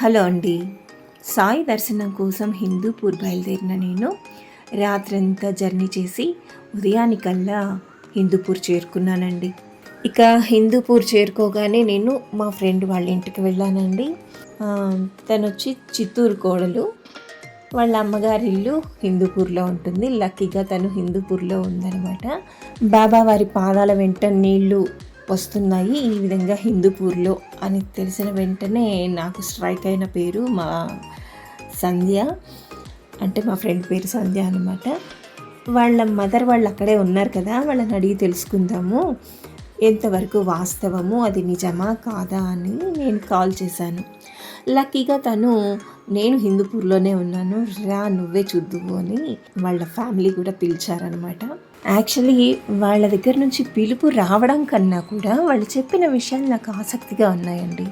Hello అండి. సాయి దర్శనం కోసం హిందూపూర్ బయలుదేరిన నేను రాత్రంతా జర్నీ చేసి ఉదయానికల్లా హిందూపూర్ చేరుకున్నానండి. ఇక హిందూపూర్ చేరుకోగానే నేను మా ఫ్రెండ్ వాళ్ళ ఇంటికి వెళ్ళానండి. తను వచ్చి చిత్తూరు కోడలు. వాళ్ళ అమ్మగారి ఇల్లు హిందూపూర్లో ఉంటుంది. లక్కీగా తను హిందూపూర్లో ఉందన్నమాట. బాబా వారి పాదాల వెంట నీళ్లు వస్తున్నాయి ఈ విధంగా హిందూపూర్లో అని తెలిసిన వెంటనే నాకు స్ట్రైక్ అయిన పేరు మా సంధ్య, అంటే మా ఫ్రెండ్ పేరు సంధ్య అనమాట. వాళ్ళ మదర్ వాళ్ళు అక్కడే ఉన్నారు కదా, వాళ్ళని అడిగి తెలుసుకుందాము ఎంతవరకు వాస్తవము, అది నిజమా కాదా అని నేను కాల్ చేశాను. లక్కీగా తను నేను హిందూపూర్లోనే ఉన్నాను, రా నువ్వే చూద్దువు అని వాళ్ళ ఫ్యామిలీ కూడా పిలిచారనమాట. యాక్చువల్లీ వాళ్ళ దగ్గర నుంచి పిలుపు రావడం కన్నా కూడా వాళ్ళు చెప్పిన విషయాలు నాకు ఆసక్తిగా ఉన్నాయండి.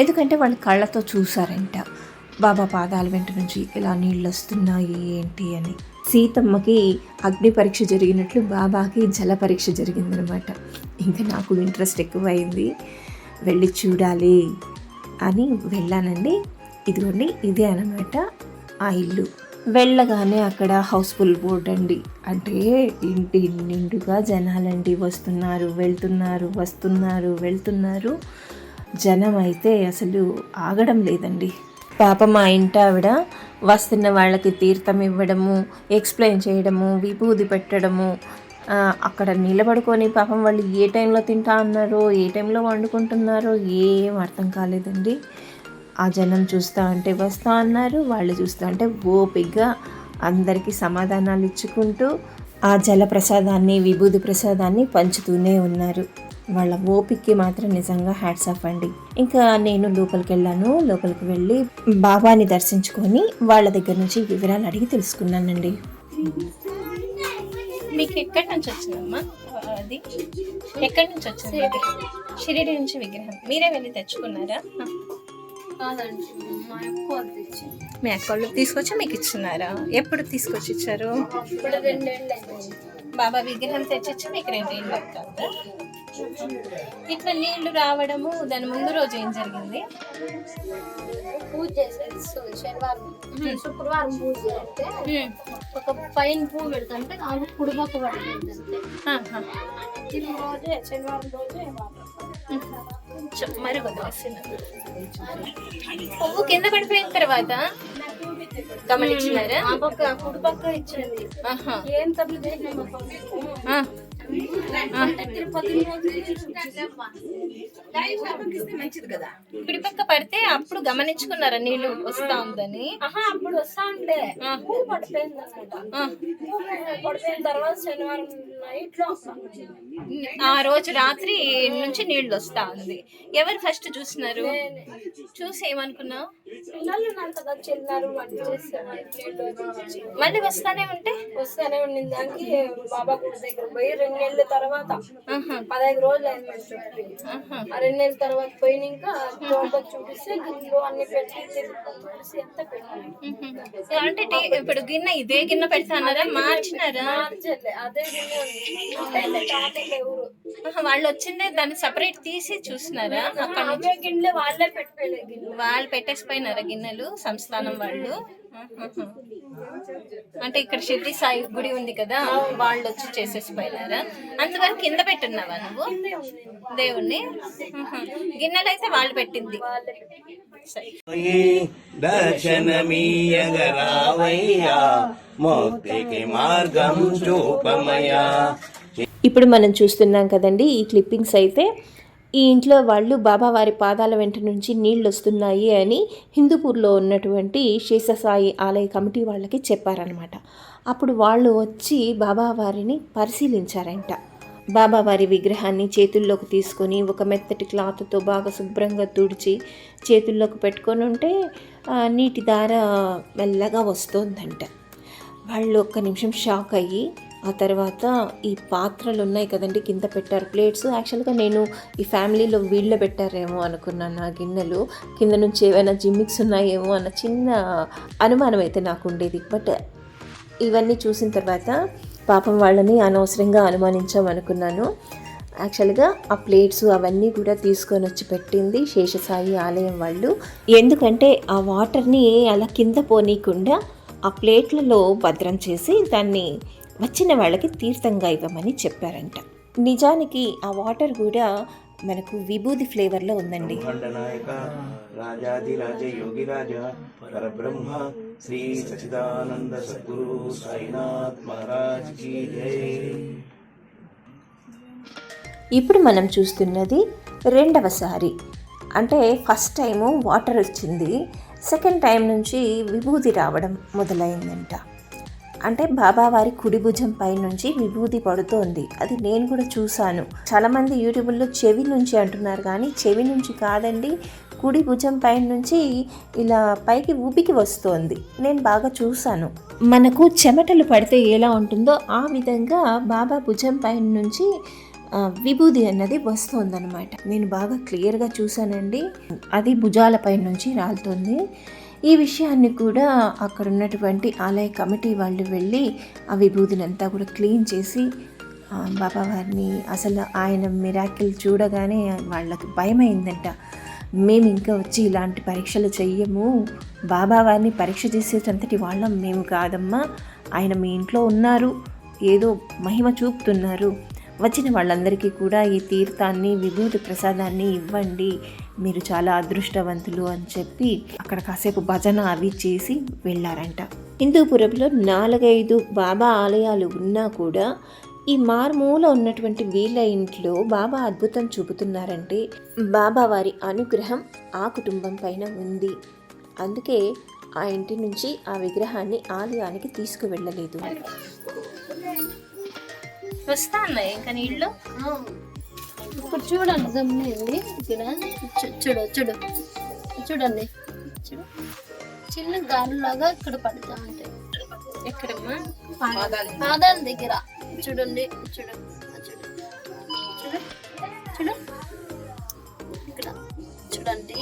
ఎందుకంటే వాళ్ళు కళ్ళతో చూసారంట బాబా పాదాల వెంట నుంచి ఇలా నీళ్ళు వస్తున్నాయి ఏంటి అని. సీతమ్మకి అగ్ని పరీక్ష జరిగినట్లు బాబాకి జల పరీక్ష జరిగిందనమాట. ఇంకా నాకు ఇంట్రెస్ట్ ఎక్కువైంది, వెళ్ళి చూడాలి అని వెళ్ళానండి. ఇదిగోండి ఇదే అనమాట ఆ ఇల్లు. వెళ్ళగానే అక్కడ హౌస్ఫుల్ బోర్డ్ అండి, అంటే ఇంటి నిండుగా జనాలండి, వస్తున్నారు వెళ్తున్నారు. జనం అయితే అసలు ఆగడం లేదండి. పాపం మా ఇంటి ఆవిడ వస్తున్న వాళ్ళకి తీర్థం ఇవ్వడము, ఎక్స్ప్లెయిన్ చేయడము, విభూది పెట్టడము, అక్కడ నిలబడుకొని పాపం వాళ్ళు ఏ టైంలో తింటా అన్నారో, ఏ టైంలో వండుకుంటున్నారో ఏం అర్థం కాలేదండి. ఆ జనం చూస్తూ అంటే వస్తూ అన్నారు, వాళ్ళు చూస్తూ అంటే ఓపిగ్గా అందరికీ సమాధానాలు ఇచ్చుకుంటూ ఆ జల ప్రసాదాన్ని, విభూది ప్రసాదాన్ని పంచుతూనే ఉన్నారు. వాళ్ళ ఓపికకి మాత్రం నిజంగా హ్యాట్స్ ఆఫ్ అండి. ఇంకా నేను లోపలికి వెళ్ళి బాబాని దర్శించుకొని వాళ్ళ దగ్గర నుంచి వివరాలు అడిగి తెలుసుకున్నానండి. మీకు ఎక్కడి నుంచి వచ్చిందమ్మా? అది ఎక్కడి నుంచి వచ్చింది? షిరిడి నుంచి విగ్రహం మీరే వెళ్ళి తెచ్చుకున్నారా? మీ అక్క వాళ్ళు తీసుకొచ్చి మీకు ఇచ్చినారా? ఎప్పుడు తీసుకొచ్చి ఇచ్చారు? బాబా విగ్రహం తెచ్చిచ్చి మీకు 2 ఏళ్ళు అవుతుందా? ఇట్లా నీళ్లు రావడము, దాని ముందు రోజు ఏం జరిగింది? పూజ చేసేది శనివారం, శుక్రవారం పూజ చేస్తే ఒక పైన పువ్వు పెడుతుంటే నాకు కుడిపక్క పడుతుంది. రోజే శనివారం రోజే మరి వదిలేస్తున్నారు. పువ్వు కింద పడిపోయిన తర్వాత గమనించినారా? కుడిపక్క ఇచ్చింది. ఏం తప్పు చేసినా కుడిపక్క పడితే అప్పుడు గమనించుకున్నారా నీళ్లు వస్తా ఉందని? అప్పుడు వస్తా ఉండే పడిపోయింది అనమాట. పడిపోయిన తర్వాత శనివారం నైట్ లో ఆ రోజు రాత్రి నుంచి నీళ్లు వస్తా ఉంది. ఎవరు ఫస్ట్ చూసినారు? చూసి ఏమనుకున్నావు? పిల్లలు ఉన్నారు కదా, చిన్నారు మళ్ళీ వస్తానే ఉండింది. దానికి బాబా గుడి దగ్గర పోయి 2 నెలల తర్వాత 15 రోజులు అయింది చెప్పి, ఆ 2 నెలల తర్వాత పోయిన ఇంకా తోట చూపిస్తే గిన్నెలు అన్ని పెట్టి చూసి ఎంత పెట్టాను. అంటే ఇప్పుడు గిన్నె ఇదే గిన్నె పెడతానారా? మార్చినారా? అదే గిన్నె వాళ్ళు వచ్చిందే దాన్ని సపరేట్ తీసి చూసినారా? అక్కడ గిన్నె వాళ్ళే పెట్టలేదు, వాళ్ళు పెట్టేసిపోయినారా గిన్నెలు సంస్థానం వాళ్ళు? అంటే ఇక్కడ షిర్డి సాయి గుడి ఉంది కదా, వాళ్ళు వచ్చి చేసేసిపోయినారా? అంతవరకు కింద పెట్టున్నావా నువ్వు దేవుణ్ణి? గిన్నెలు అయితే వాళ్ళు పెట్టింది. ఇప్పుడు మనం చూస్తున్నాం కదండి ఈ క్లిప్పింగ్స్. అయితే ఈ ఇంట్లో వాళ్ళు బాబా వారి పాదాల వెంట నుంచి నీళ్ళు వస్తున్నాయి అని హిందూపూర్లో ఉన్నటువంటి శేషసాయి ఆలయ కమిటీ వాళ్ళకి చెప్పారనమాట. అప్పుడు వాళ్ళు వచ్చి బాబా వారిని పరిశీలించారంట. బాబావారి విగ్రహాన్ని చేతుల్లోకి తీసుకొని ఒక మెత్తటి క్లాత్తో బాగా శుభ్రంగా తుడిచి చేతుల్లోకి పెట్టుకొని ఉంటే నీటి దార మెల్లగా వస్తుందంట. వాళ్ళు ఒక్క నిమిషం షాక్ అయ్యి ఆ తర్వాత ఈ పాత్రలు ఉన్నాయి కదండి కింద పెట్టారు ప్లేట్స్. యాక్చువల్గా నేను ఈ ఫ్యామిలీలో వీళ్ళే పెట్టారేమో అనుకున్నాను. ఆ గిన్నెలు కింద నుంచి ఏమైనా జిమ్మిక్స్ ఉన్నాయేమో అన్న చిన్న అనుమానం అయితే నాకు ఉండేది. బట్ ఇవన్నీ చూసిన తర్వాత పాపం వాళ్ళని అనవసరంగా అనుమానించామనుకున్నాను. యాక్చువల్గా ఆ ప్లేట్స్ అవన్నీ కూడా తీసుకొని వచ్చి పెట్టింది శేషసాయి ఆలయం వాళ్ళు. ఎందుకంటే ఆ వాటర్ని అలా కింద పోనీయకుండా ఆ ప్లేట్లలో భద్రం చేసి దాన్ని వచ్చిన వాళ్ళకి తీర్థంగా ఇవ్వమని చెప్పారంట. నిజానికి ఆ వాటర్ కూడా మనకు విభూది ఫ్లేవర్లో ఉందండి. నాయక రాజాదిరాజ యోగిరాజ పరబ్రహ్మ శ్రీ సచిదానంద సద్గురు సాయినాథ్ మహారాజ్ కీ జై. ఇప్పుడు మనం చూస్తున్నది రెండవసారి, అంటే ఫస్ట్ టైము వాటర్ వచ్చింది, సెకండ్ టైం నుంచి విభూది రావడం మొదలైందంట. అంటే బాబావారి కుడి భుజం పై నుంచి విభూది పడుతోంది. అది నేను కూడా చూశాను. చాలామంది యూట్యూబ్లో చెవి నుంచి అంటున్నారు, కానీ చెవి నుంచి కాదండి, కుడి భుజం పై నుంచి ఇలా పైకి ఊపికి వస్తోంది. నేను బాగా చూశాను. మనకు చెమటలు పడితే ఎలా ఉంటుందో ఆ విధంగా బాబా భుజం పై నుంచి విభూది అన్నది వస్తుందన్నమాట. నేను బాగా క్లియర్గా చూశానండి. అది భుజాలపై నుంచి రాలుతుంది. ఈ విషయాన్ని కూడా అక్కడ ఉన్నటువంటి ఆలయ కమిటీ వాళ్ళు వెళ్ళి ఆ విభూదిని అంతా కూడా క్లీన్ చేసి బాబావారిని, అసలు ఆయన మిరాకిల్ చూడగానే వాళ్ళకి భయమైందంట. మేము ఇంకా వచ్చి ఇలాంటి పరీక్షలు చెయ్యము, బాబావారిని పరీక్ష చేసేటంతటి వాళ్ళం మేము కాదమ్మా, ఆయన మీ ఇంట్లో ఉన్నారు, ఏదో మహిమ చూపుతున్నారు, వచ్చిన వాళ్ళందరికీ కూడా ఈ తీర్థాన్ని విభూతి ప్రసాదాన్ని ఇవ్వండి, మీరు చాలా అదృష్టవంతులు అని చెప్పి అక్కడ కాసేపు భజన అవి చేసి వెళ్ళారంట. హిందూపురంలో 4-5 బాబా ఆలయాలు ఉన్నా కూడా ఈ మారుమూల ఉన్నటువంటి వీళ్ళ ఇంట్లో బాబా అద్భుతం చూపుతున్నారంటే బాబా వారి అనుగ్రహం ఆ కుటుంబం పైన ఉంది. అందుకే ఆ ఇంటి నుంచి ఆ విగ్రహాన్ని ఆలయానికి తీసుకువెళ్ళలేదు. వస్తా అన్నాయి ఇంకా నీళ్ళు. ఇప్పుడు చూడండి గమనింది, ఇక్కడ చూడండి చిన్న గాలులాగా ఇక్కడ పడుతూ ఉంటాయి. ఎక్కడమ్మా? పాదాల దగ్గర చూడండి, ఇక్కడ చూడండి,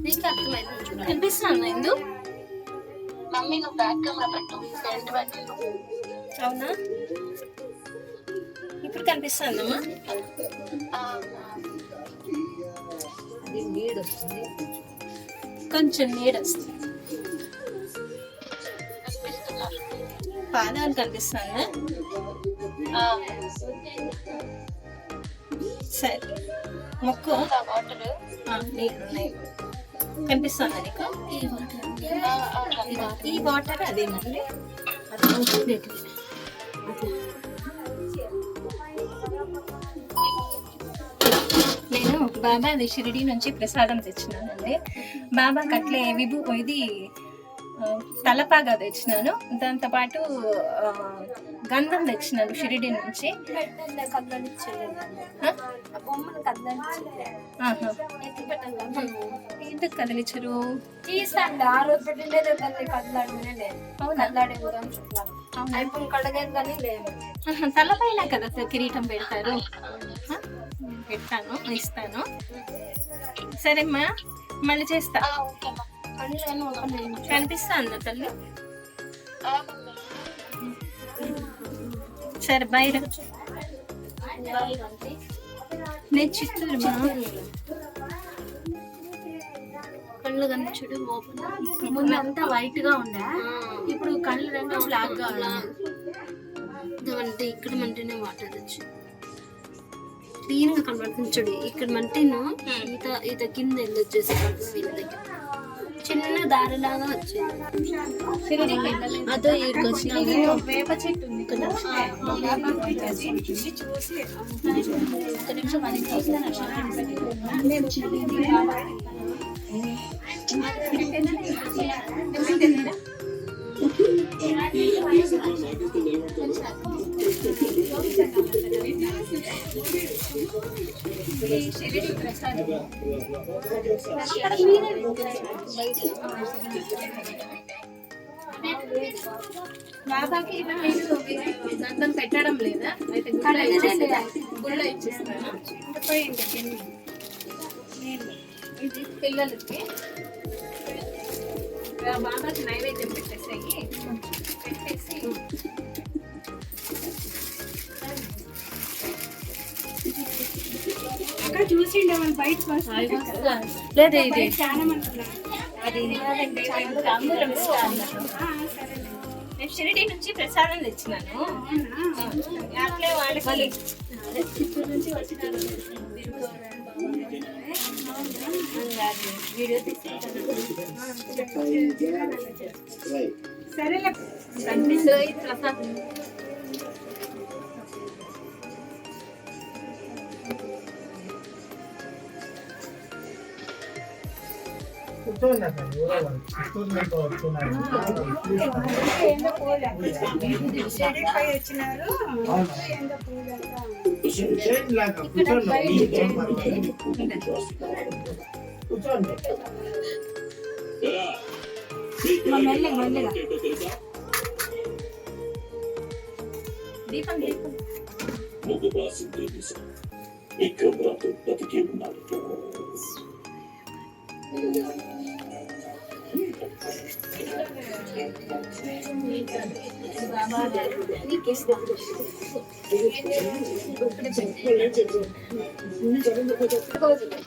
మీకు అర్థమైంది. చూడండి, కనిపిస్తున్నా ఇందు? మమ్మీ నువ్వు బ్యాక్ కెమెరా పెట్టు, ఫ్రంట్ పెట్టు. అవునా, ఇప్పుడు కనిపిస్తుందమ్మా? నీడ వస్తుంది, కొంచెం నీడ వస్తుంది. పాదాలు కనిపిస్తుందా? సరే, మొక్కు. నీళ్ళు ఉన్నాయి, కనిపిస్తుందా నీకు? ఈ వాటర్ అదేనండి. నేను బాబాది షిరిడి నుంచి ప్రసాదం తెచ్చినానండి. బాబాకి అట్లే ఇది తలపాగా తెచ్చినాను, దాంతోపాటు గంధం తెచ్చినాను షిరిడి నుంచి. ఎందుకు కదిలించరు? తీసండి, ఆ రోజు పెట్టిండే కదలాడే ఇప్పుడు కడగేది కానీ లేదు. తలపైన కదా కిరీటం పెడతారు. పెడతాను, ఇస్తాను. సరేమ్మా, మళ్ళీ చేస్తా. కనిపిస్తా అంద తల్లి? సరే, బాయ్. నేను చిత్తూరు. కళ్ళు కనిపించడు ముందు అంతా వైట్ గా ఉండే, ఇప్పుడు కళ్ళు రెండు బ్లాక్ గా అంటే ఇక్కడ మంటేనే వాటర్ వచ్చి క్లీన్ గా కనబడుతుంది. చూడు, ఇక్కడ మంటేను ఈత కింద వచ్చేసి వీళ్ళ దగ్గర చిన్న దారిలాగా వచ్చింది. అదో ఇక్కడికి వచ్చిన వేప చెట్టు ఉంది కదా, బాబాకి దండం పెట్టడం లేదా? అయితే గుళ్ళో ఇచ్చేస్తాను. ఇది పిల్లలకి బాబాకి నైవేద్యం పెట్టేసి చూసిండే వాళ్ళు బయటకు వస్తారు లేదు ఇది చాలా మంది ఉన్నారు. అది తాంబూలం ఇస్తాను. నేను షిరిడి నుంచి ప్రసాదం తెచ్చినాను. అట్లే వాళ్ళకి చిత్తూరు నుంచి వచ్చినారు వీడియో తీసుకుంటాను. సరేలే కనిపిస్తుంది ప్రసాదం. వచ్చినారు మెల్లగా దీపం దీపం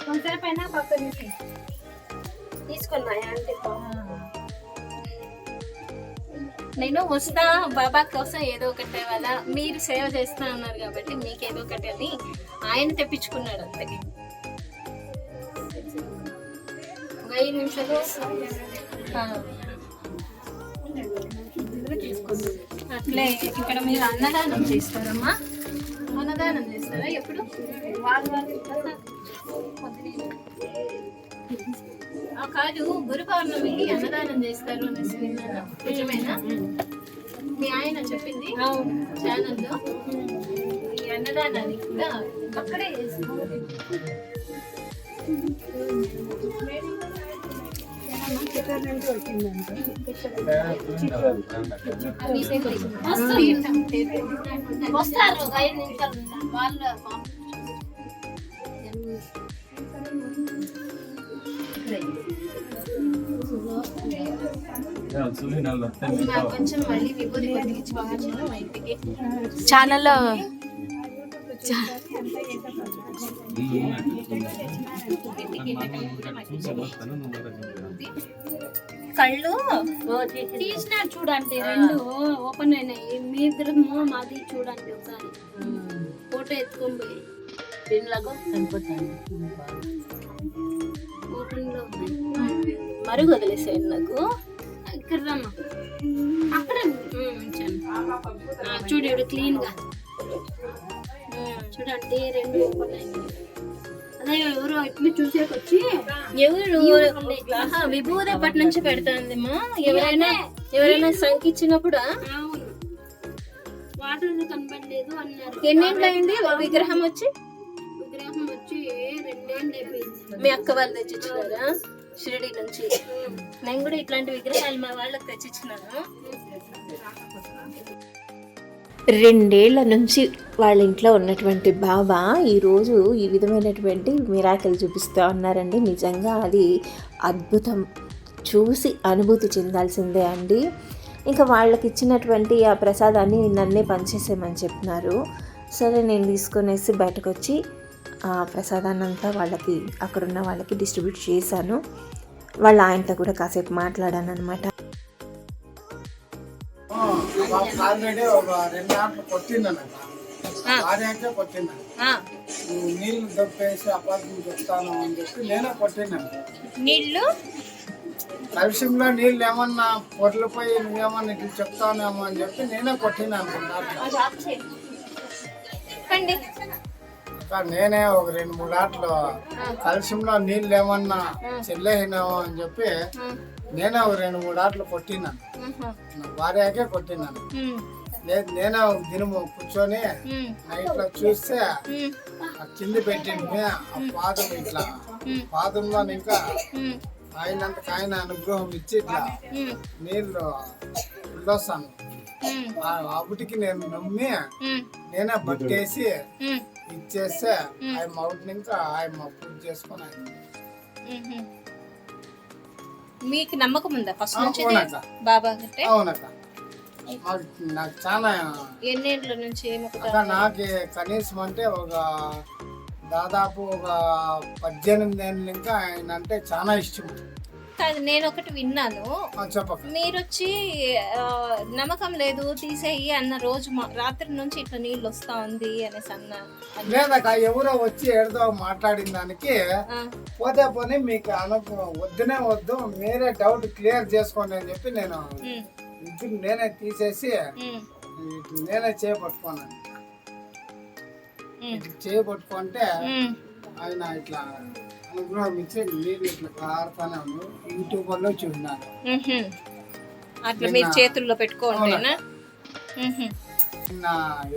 కొంచెం పైన పక్క తీసుకున్నాయా అంటే నేను వస్తా బాబా కోసం ఏదో ఒకటి వల్ల మీరు సేవ చేస్తా అన్నారు కాబట్టి మీకు ఏదో ఒకటి అని ఆయన తెప్పించుకున్నాడు అంతే. 5 నిమిషాలు అట్లే ఇక్కడ మీరు అన్నదానం చేస్తారమ్మా? అన్నదానం చేస్తారా ఎప్పుడు? కాదు, గురు పౌర్ణమికి అన్నదానం చేస్తారు అనేసి విన్నాను. నిజమేనా? మీ ఆయన చెప్పింది ఛానల్లో. ఈ అన్నదానాన్ని కూడా అక్కడే చేస్తారు. వస్తారు 5 నిమిషాలు వాళ్ళు కొంచెం మళ్ళీ విభూతి కొద్దిగించి పంపించాను మా ఇంటికి. ఛానల్లో కళ్ళు తీసినారు చూడండి, 2 ఓపెన్ అయినాయి. మీ ఇద్దరు మాది చూడండి ఒకసారి ఫోటో ఎత్తుకొని పోయి ఓపెన్ లో మరుగు వదిలేసాడు నాకు. ఇక్కడ రమ్మా, అక్కడ చూడు క్లీన్ గా చూడండి 2 ఓపెన్ అయినాయి. అదే ఎవరో ఇట్లా చూసేకొచ్చి ఎవరు విభూది ఎప్పటి నుంచి పెడుతుందమ్మా? ఎవరైనా సంకిచ్చినప్పుడు అవును వాటర్ కనపడలేదు అన్నారు. ఎన్నేళ్ళు అయింది విగ్రహం వచ్చి? విగ్రహం వచ్చి 2 ఏళ్ళు అయిపోయింది. మీ అక్క వాళ్ళు తెచ్చిచ్చినారా షిరిడి నుంచి? నేను కూడా ఇట్లాంటి విగ్రహాలు మా వాళ్ళకి తెచ్చిచ్చినాను. 2 ఏళ్ల నుంచి వాళ్ళ ఇంట్లో ఉన్నటువంటి బాబా ఈరోజు ఈ విధమైనటువంటి మిరాకిల్ చూపిస్తూ ఉన్నారండి. నిజంగా అది అద్భుతం, చూసి అనుభూతి చెందాల్సిందే అండి. ఇంకా వాళ్ళకి ఇచ్చినటువంటి ఆ ప్రసాదాన్ని నన్నే పనిచేసేయమని చెప్తున్నారు. సరే నేను తీసుకొనేసి బయటకు వచ్చి ఆ ప్రసాదాన్ని అంతా వాళ్ళకి అక్కడున్న వాళ్ళకి డిస్ట్రిబ్యూట్ చేశాను. వాళ్ళ ఆయనతో కూడా కాసేపు మాట్లాడాను అనమాట. ఆల్రెడీ ఒక 2 ఆటలు కొట్టిందన్నమాట. భార్యకే కొట్టిందని నీళ్లు దొప్పేసి అపార్ట్మెంట్ చెప్తాను అని చెప్పి నేనే కొట్టినాను. నీళ్ళు కలుషంలో నీళ్ళు ఏమన్నా పొరలిపోయి నువ్వేమన్నా ఇట్లా చెప్తానేమో అని చెప్పి నేనే కొట్టినాను. నేనే ఒక 2-3 ఆటలు కలుషంలో నీళ్ళు ఏమన్నా చెల్లేసినామో అని చెప్పి నేనే ఒక 2-3 ఆటలు కొట్టినాను. నా భార్యకే కొట్టినాను. లేదు నేనే ఒక దినము కూర్చొని నైట్లో చూస్తే ఆ కింది పెట్టింది ఆ పాదం ఇట్లా పాదంలో ఇంకా ఆయనంతకు ఆయన అనుగ్రహం ఇచ్చి ఇట్లా నీళ్ళు వెళ్ళొస్తాను. అప్పటికి నేను నమ్మి నేనే బట్టేసి ఇచ్చేస్తే ఆయన అవుతుంది. ఇంకా ఆయన పూజ చేసుకొని ఆయన మీకు నమ్మకం ఉందా ఫస్ట్ నుంచి అవునక్క? బాబా అంటే అవునక్క. నాకు చాలా ఎన్నేళ్ళ నుంచి అక్క నాకు కనీసం అంటే ఒక దాదాపు ఒక 18 ఏళ్ళు ఇంకా ఆయన అంటే చాలా ఇష్టం. కాదు, నేను ఒకటి విన్నాను, చెప్పక మీరు వచ్చి నమ్మకం లేదు తీసేయి అన్న రోజు రాత్రి నుంచి ఇట్లా నీళ్ళు వస్తా ఉంది అనేసి అన్న. లేదక్క, ఎవరో వచ్చి ఏదో మాట్లాడిన దానికి పోతే పోనీ మీకు వద్దునే వద్దు, మీరే డౌట్ క్లియర్ చేసుకోండి అని చెప్పి నేను విద్యుత్ నేనే తీసేసి నేనే చేపట్టుకున్నాను. చేపట్టుకుంటే ఆయన ఇట్లా అనుగ్రహం ఇచ్చి నీళ్ళు ఇట్లా కారుతానే యూట్యూబ్లో చూసినాను. అట్లా మీరు చేతుల్లో పెట్టుకోండి. నిన్న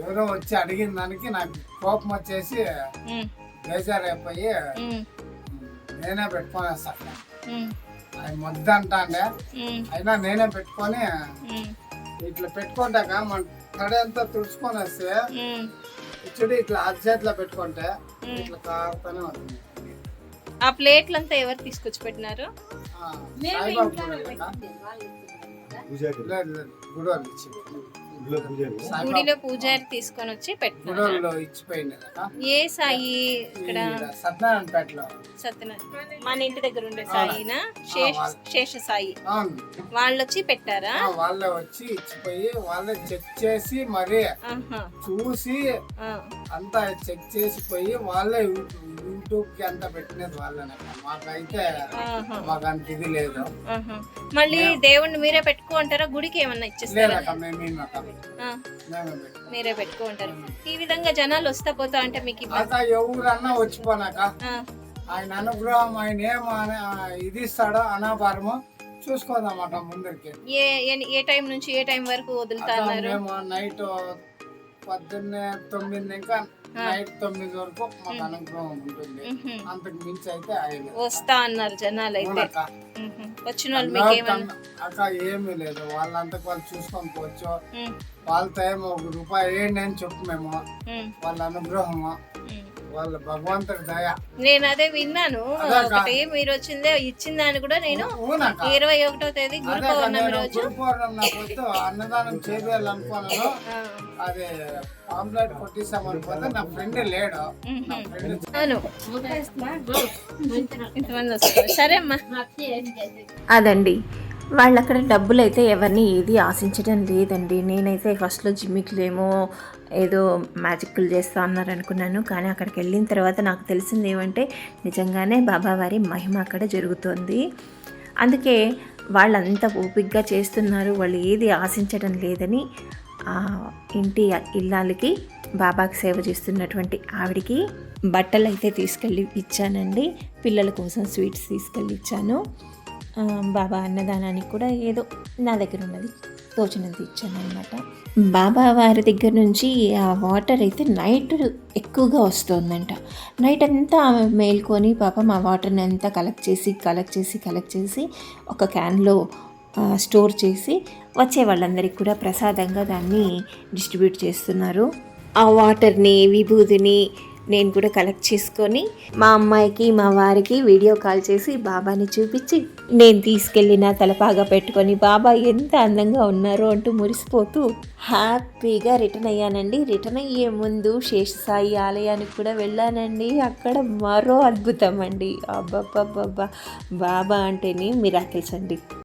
ఎవరో వచ్చి అడిగిన దానికి నాకు కోపం వచ్చేసి బేజారైపోయి నేనే పెట్టుకునేస్తాను. ఆయన మొద్దు అంటాండే అయినా నేనే పెట్టుకొని ఇట్లా పెట్టుకుంటాక మన తడి అంతా తుడుచుకొని వస్తే చూడు ఇట్లా అరచేతిలో పెట్టుకుంటే ఇట్లా కారుతానే ఉంటుంది. ఆ ప్లేట్లంతా ఎవరు తీసుకొచ్చి పెట్టినారు? గుడిలో పూజారి తీసుకొని వచ్చి పెట్టినారు. ఏ సాయి? ఇక్కడ సత్యనారాయణపేటలో సత్యనారాయణ మన ఇంటి దగ్గర ఉండే సాయినా? శేష సాయి వాళ్ళు వచ్చి పెట్టారా? వాళ్ళే వచ్చి ఇచ్చిపోయి వాళ్ళే చెక్ చేసి మరి చూసి అంతా చెక్ చేసి పోయి వాళ్ళే యూట్యూబ్ కి అంతా పెట్టినది వాళ్ళనే. మాకైతే మాకు అంత ఇది లేదు. మళ్ళీ దేవుణ్ణి మీరే పెట్టుకుంటారా? గుడికి ఏమన్నా ఇచ్చేస్తారా? మీరే పెట్టుకుంటారు. ఈ విధంగా జనాలు వస్తా పోతా అంటే మీకు ఎవరన్నా వచ్చిపోనాక ఆయన అనుగ్రహం ఆయన ఇది ఇస్తాడో అనాభారము చూసుకోదన్నమాట ముందరికి. ఏ టైం నుంచి ఏ టైం వరకు వదులుతారు? మేము నైట్ 9 ఇంకా నైట్ 9 వరకు మాకు అనుగ్రహం ఉంటుంది. అంతకు మించి అయితే వస్తా అన్నారు జనాలు. అయితే వచ్చిన వాళ్ళు మీకు ఏమన్నా అక్క ఏమీ లేదు, వాళ్ళంతకు వాళ్ళు చూసుకొని పోవచ్చు. వాళ్ళతో ఏమో ₹1 వేయండి అని చెప్పు మేము. వాళ్ళ అనుగ్రహము, వాళ్ళ భగవంతుడి దయ. నేను అదే విన్నాను. ఒకటి మీరు వచ్చిందే ఇచ్చిందని కూడా నేను 21వ తేదీ గురు పౌర్ణమి రోజు అన్నదానం చేయాలనుకున్నాను. అది ఆమ్లెట్ కొట్టిస్తామనుకోతే నా ఫ్రెండ్ లేడు. ఇంతమంది వస్తారు. సరే అమ్మా. అదండి, వాళ్ళు అక్కడ డబ్బులు అయితే ఎవరిని ఏది ఆశించడం లేదండి. నేనైతే ఫస్ట్లో జిమ్మిక్లేమో ఏదో మ్యాజిక్లు చేస్తా అన్నారు అనుకున్నాను. కానీ అక్కడికి వెళ్ళిన తర్వాత నాకు తెలిసింది ఏమంటే నిజంగానే బాబావారి మహిమ అక్కడ జరుగుతోంది. అందుకే వాళ్ళంతా ఓపికగా చేస్తున్నారు. వాళ్ళు ఏది ఆశించడం లేదని ఇంటి ఇల్లాలకి బాబాకి సేవ చేస్తున్నటువంటి ఆవిడికి బట్టలు అయితే తీసుకెళ్ళి ఇచ్చానండి. పిల్లల కోసం స్వీట్స్ తీసుకెళ్ళి ఇచ్చాను. బాబా అన్నదానానికి కూడా ఏదో నా దగ్గర ఉన్నది తోచినంత ఇచ్చాను అనమాట. బాబా వారి దగ్గర నుంచి ఆ వాటర్ అయితే నైట్ ఎక్కువగా వస్తుందంట. నైట్ అంతా ఆమె మేల్కొని పాపం ఆ వాటర్ని అంతా కలెక్ట్ చేసి ఒక క్యాన్లో స్టోర్ చేసి వచ్చే వాళ్ళందరికీ కూడా ప్రసాదంగా దాన్ని డిస్ట్రిబ్యూట్ చేస్తున్నారు. ఆ వాటర్ని, విభూతిని నేను కూడా కలెక్ట్ చేసుకొని మా అమ్మాయికి మా వారికి వీడియో కాల్ చేసి బాబాని చూపించి నేను తీసుకెళ్ళిన తలపాగా పెట్టుకొని బాబా ఎంత అందంగా ఉన్నారో అంటూ మురిసిపోతూ హ్యాపీగా రిటర్న్ అయ్యానండి. రిటర్న్ అయ్యే ముందు శేషసాయి ఆలయానికి కూడా వెళ్ళానండి. అక్కడ మరో అద్భుతం అండి. అబ్బబ్బబ్బబ్బా, బాబా అంటేనే మిరాకిల్స్ అండి.